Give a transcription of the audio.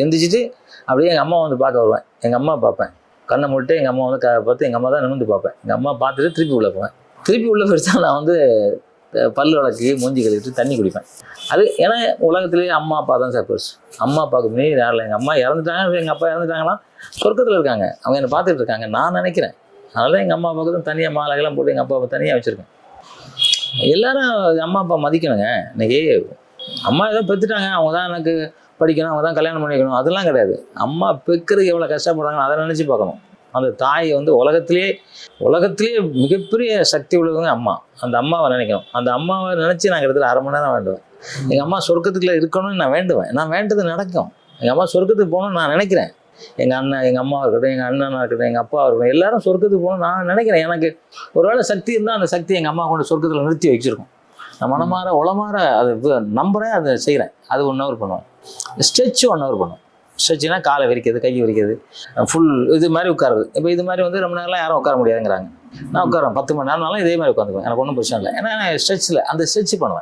எந்திரிச்சிட்டு அப்படியே எங்கள் அம்மா வந்து பார்க்க வருவேன். எங்கள் அம்மா பார்ப்பேன். கண்ணை மூடிட்டு எங்கள் அம்மா வந்து பார்த்து எங்கள் அம்மா தான் நிமிர்ந்து பார்ப்பேன். எங்கள் அம்மா பார்த்துட்டு திருப்பி உள்ளே போவேன். திருப்பி உள்ளே போயிடுச்சா நான் வந்து பல் விளக்கி மூஞ்சி கழுவிட்டு தண்ணி குடிப்பேன். அது ஏன்னா உலகத்துலேயே அம்மா அப்பா தான் சார் பெருசு. அம்மா அப்பாவுக்கு மீறி யாரில் எங்கள் அம்மா இறந்துட்டாங்க, எங்கள் அப்பா இறந்துட்டாங்கன்னா சொர்க்கத்தில் இருக்காங்க. அவங்க என்னை பார்த்துட்டு இருக்காங்க நான் நினைக்கிறேன். அதனால தான் எங்கள் அம்மா அப்பாவுக்கு தான் தனியாக மாலைகள்லாம் போட்டு எங்கள் அப்பாவை தனியாக வச்சுருக்கேன். எல்லாரும் அம்மா அப்பா மதிக்கணுங்க. இன்னைக்கு அம்மா ஏதோ பெற்றுட்டாங்க, அவங்க தான் எனக்கு படிக்கணும், அவங்க தான் கல்யாணம் பண்ணிக்கணும், அதெல்லாம் கிடையாது. அம்மா பெக்கிறதுக்கு எவ்வளோ கஷ்டப்படுறாங்கன்னு அதை நினச்சி பார்க்கணும். அந்த தாய் வந்து உலகத்திலேயே மிகப்பெரிய சக்தி உள்ளவங்க அம்மா. அந்த அம்மாவை நினைக்கணும். அந்த அம்மாவை நினச்சி நான் கிட்டத்தட்ட 1/2 மணி நேரம் வேண்டுவேன். எங்கள் அம்மா சொர்க்கத்துக்குள்ளே இருக்கணும்னு நான் வேண்டுவேன். நான் வேண்டது நடக்கும். எங்கள் அம்மா சொர்க்கத்துக்கு போகணும்னு நான் நினைக்கிறேன். எங்கள் அண்ணன், எங்கள் அம்மாவாக இருக்கட்டும், எங்கள் அண்ணனாக இருக்கட்டும், எங்கள் அப்பாவாக இருக்கட்டும், எல்லாரும் சொர்க்கத்துக்கு போகணும்னு நான் நினைக்கிறேன். எனக்கு ஒருவேளை சக்தி இருந்தால் அந்த சக்தி எங்கள் அம்மா கொண்டு சொர்க்கத்தில் நிறுத்தி வச்சுருக்கோம். நான் மனமாற உளமாற அதை நம்புகிறேன், அதை செய்கிறேன். அது 1 ஹவர் பண்ணுவேன். ஸ்ட்ரெச்சு 1 ஹவர் பண்ணுவேன். ஸ்ட்ரெச்சுனா காலை விரிக்கிறது, கையை விரிக்கிறது, ஃபுல் இது மாதிரி உட்காருது. இப்போ இது மாதிரி வந்து ரொம்ப நேரம்லாம் யாரும் உட்கார முடியாதுங்கிறாங்க. நான் உட்காரேன் 10 மணி நேரம்னாலும் இதே மாதிரி உட்காந்துக்குவேன். எனக்கு ஒன்றும் பிரச்சனை இல்லை. ஏன்னா ஸ்ட்ரெச்சில் அந்த ஸ்ட்ரெச் பண்ணுவேன்.